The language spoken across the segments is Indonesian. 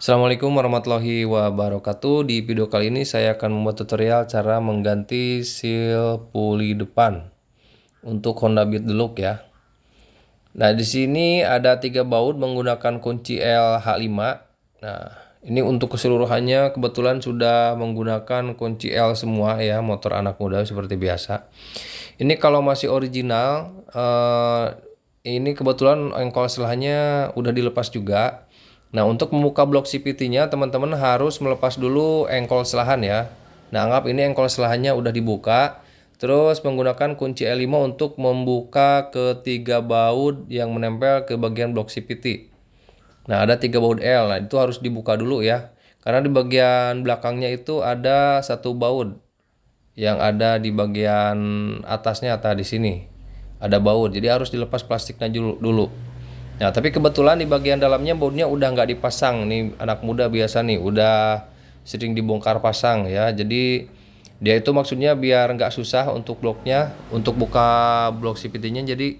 Assalamualaikum warahmatullahi wabarakatuh. Di video kali ini saya akan membuat tutorial cara mengganti seal puli depan untuk Honda Beat Deluxe ya. Nah, di sini ada 3 baut menggunakan kunci LH5. Nah, ini untuk keseluruhannya kebetulan sudah menggunakan kunci L semua ya, motor anak muda seperti biasa. Ini kalau masih original, ini kebetulan engkol selahnya udah dilepas juga. Nah, untuk membuka blok CVT-nya, teman-teman harus melepas dulu engkol selahan ya. Nah, anggap ini engkol selahannya udah dibuka. Terus menggunakan kunci L5 untuk membuka ketiga baut yang menempel ke bagian blok CVT. Nah, ada 3 baut L. Nah, itu harus dibuka dulu ya. Karena di bagian belakangnya itu ada satu baut yang ada di bagian atasnya atau di sini. Ada baut, jadi harus dilepas plastiknya dulu. Nah, tapi kebetulan di bagian dalamnya bautnya udah nggak dipasang. Nih anak muda biasa nih, udah sering dibongkar pasang ya. Jadi dia itu maksudnya biar nggak susah untuk bloknya, untuk buka blok CVT-nya. Jadi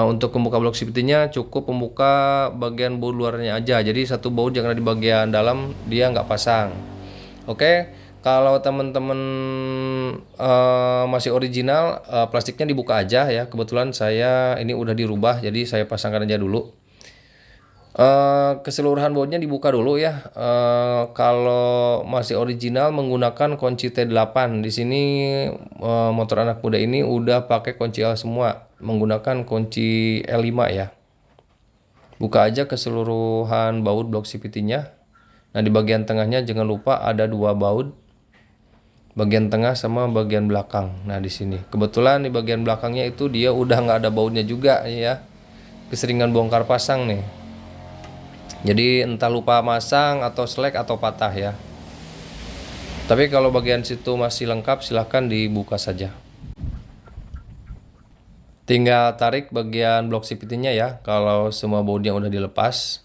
untuk membuka blok CVT-nya cukup membuka bagian baut luarnya aja. Jadi satu baut yang ada di bagian dalam dia nggak pasang. Oke, kalau teman-teman masih original, plastiknya dibuka aja ya. Kebetulan saya ini udah dirubah, jadi saya pasangkan aja dulu. Keseluruhan bautnya dibuka dulu ya. Kalau masih original menggunakan kunci T8. Di sini motor anak muda ini udah pakai kunci L semua, menggunakan kunci L5 ya. Buka aja keseluruhan baut blok CVT-nya. Nah, di bagian tengahnya jangan lupa ada 2 baut. Bagian tengah sama bagian belakang. Nah, di sini. Kebetulan di bagian belakangnya itu dia udah nggak ada bautnya juga ya. Keseringan bongkar pasang nih. Jadi entah lupa masang atau selek atau patah ya. Tapi kalau bagian situ masih lengkap silahkan dibuka saja. Tinggal tarik bagian blok CVT-nya ya kalau semua bautnya udah dilepas.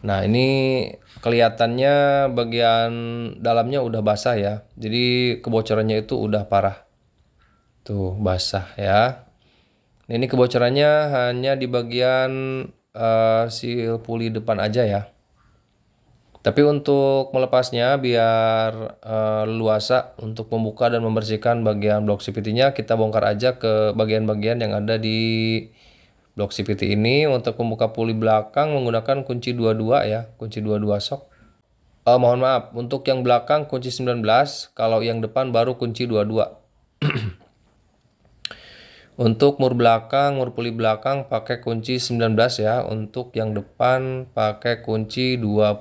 Nah, ini kelihatannya bagian dalamnya udah basah ya. Jadi kebocorannya itu udah parah. Tuh, basah ya. Ini kebocorannya hanya di bagian seal puli depan aja ya. Tapi untuk melepasnya biar luasa untuk membuka dan membersihkan bagian blok CVT-nya, kita bongkar aja ke bagian-bagian yang ada di blok CVT ini. Untuk membuka puli belakang menggunakan kunci 22 ya, kunci 22 sok. Mohon maaf, untuk yang belakang kunci 19, kalau yang depan baru kunci 22. Untuk mur belakang, mur puli belakang pakai kunci 19 ya. Untuk yang depan pakai kunci 22.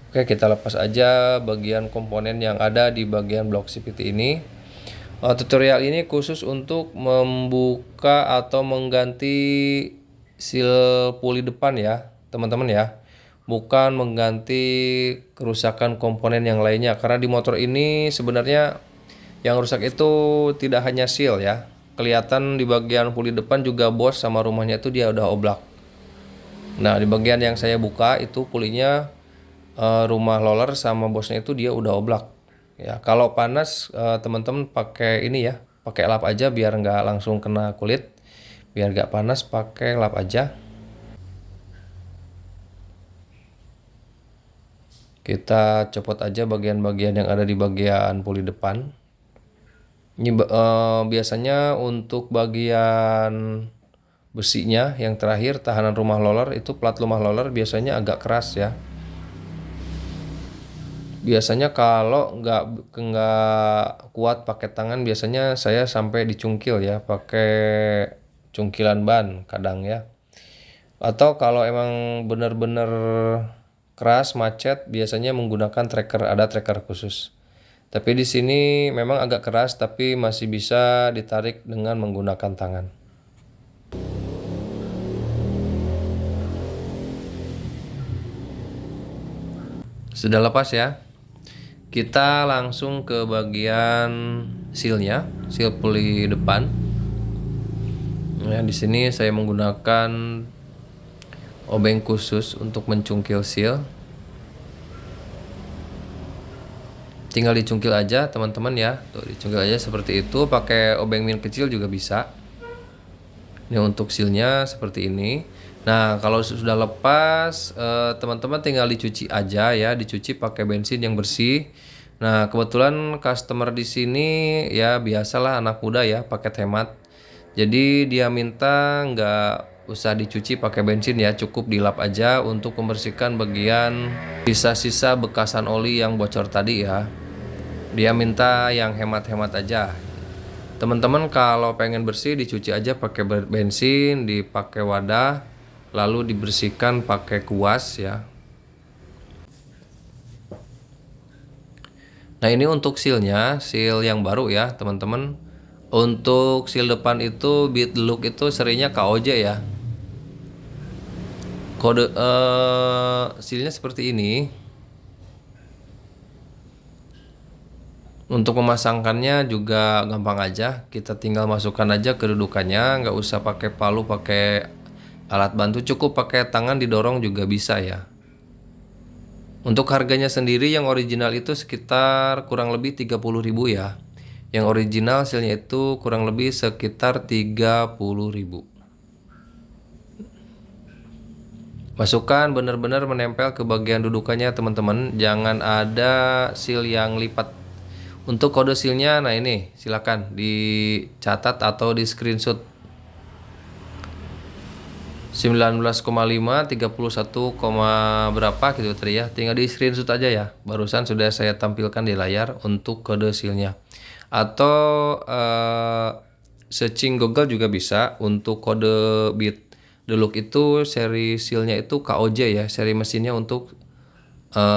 Oke, kita lepas aja bagian komponen yang ada di bagian blok CVT ini. Tutorial ini khusus untuk membuka atau mengganti seal puli depan ya, teman-teman ya. Bukan mengganti kerusakan komponen yang lainnya. Karena di motor ini sebenarnya yang rusak itu tidak hanya seal ya. Kelihatan di bagian puli depan juga bos sama rumahnya itu dia udah oblak. Nah, di bagian yang saya buka itu pulinya rumah roller sama bosnya itu dia udah oblak. Ya, kalau panas teman-teman pakai ini ya, pakai lap aja biar nggak langsung kena kulit. Biar nggak panas pakai lap aja. Kita copot aja bagian-bagian yang ada di bagian puli depan. Ini biasanya untuk bagian besinya yang terakhir tahanan rumah roller itu plat rumah roller biasanya agak keras ya. Biasanya kalau nggak kuat pakai tangan biasanya saya sampai dicungkil ya pakai cungkilan ban kadang ya. Atau kalau emang benar-benar keras macet biasanya menggunakan tracker, ada tracker khusus. Tapi di sini memang agak keras tapi masih bisa ditarik dengan menggunakan tangan. Sudah lepas ya. Kita langsung ke bagian sealnya, seal puli depan. Nah, di sini saya menggunakan obeng khusus untuk mencungkil seal. Tinggal dicungkil aja teman-teman ya. Tuh, dicungkil aja seperti itu, pakai obeng min kecil juga bisa. Ini untuk sealnya seperti ini. Nah, kalau sudah lepas, teman-teman tinggal dicuci aja ya, dicuci pakai bensin yang bersih. Nah, kebetulan customer di sini ya biasalah anak muda ya, paket hemat. Jadi dia minta nggak usah dicuci pakai bensin ya, cukup dilap aja untuk membersihkan bagian sisa-sisa bekasan oli yang bocor tadi ya. Dia minta yang hemat-hemat aja. Teman-teman kalau pengen bersih dicuci aja pakai bensin, dipakai wadah, lalu dibersihkan pakai kuas ya. Nah ini untuk sealnya, seal yang baru ya teman-teman. Untuk seal depan itu Beat The Look itu serinya KOJ ya. Kode sealnya seperti ini. Untuk memasangkannya juga gampang aja, kita tinggal masukkan aja kedudukannya, nggak usah pakai palu, pakai alat bantu, cukup pakai tangan didorong juga bisa ya. Untuk harganya sendiri yang original itu sekitar kurang lebih 30.000 ya. Yang original sealnya itu kurang lebih sekitar 30.000. Masukkan benar-benar menempel ke bagian dudukannya teman-teman, jangan ada seal yang lipat. Untuk kode sealnya, nah ini silakan dicatat atau di screenshot 19,5 31, berapa gitu tadi ya. Tinggal di screenshot aja ya. Barusan sudah saya tampilkan di layar untuk kode sealnya. Atau searching Google juga bisa untuk kode Beat The Look itu seri sealnya itu KOJ ya. Seri mesinnya untuk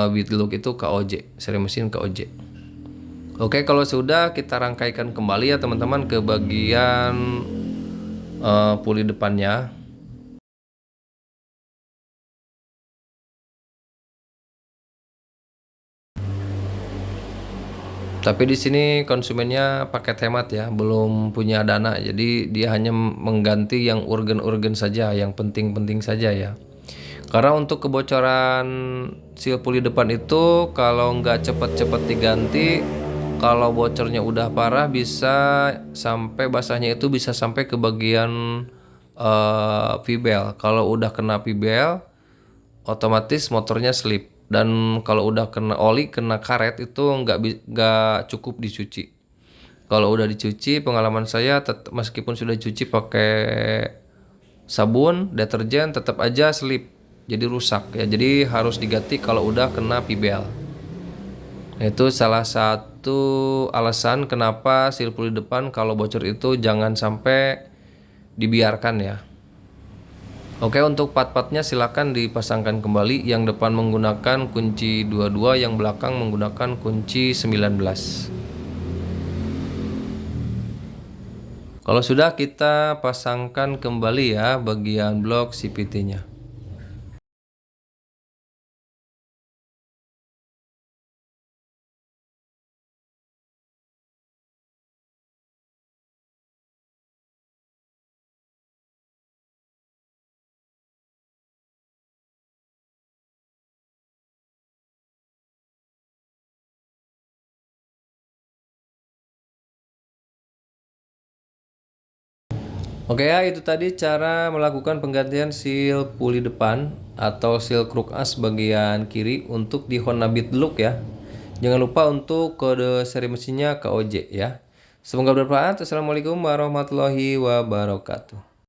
Beat The Look itu KOJ, seri mesin KOJ. Oke, kalau sudah kita rangkaikan kembali ya teman-teman ke bagian puli depannya. Tapi di sini konsumennya paket hemat ya, belum punya dana, jadi dia hanya mengganti yang urgen-urgen saja, yang penting-penting saja ya. Karena untuk kebocoran seal puli depan itu kalau nggak cepet-cepet diganti, kalau bocornya udah parah bisa sampai basahnya itu bisa sampai ke bagian V-bel. Kalau udah kena V-bel, otomatis motornya slip. Dan kalau udah kena oli, kena karet itu nggak cukup dicuci. Kalau udah dicuci, pengalaman saya meskipun sudah dicuci pakai sabun, deterjen, tetap aja slip. Jadi rusak ya. Jadi harus diganti kalau udah kena V-bel. Itu salah satu alasan kenapa seal puli depan kalau bocor itu jangan sampai dibiarkan ya. Oke, untuk part-partnya silakan dipasangkan kembali. Yang depan menggunakan kunci 22, yang belakang menggunakan kunci 19. Kalau sudah, kita pasangkan kembali ya bagian blok CVT-nya. Oke ya, itu tadi cara melakukan penggantian seal puli depan atau seal kruk as bagian kiri untuk di Honda Beat Look ya. Jangan lupa untuk kode seri mesinnya KOJ ya. Semoga bermanfaat. Assalamualaikum warahmatullahi wabarakatuh.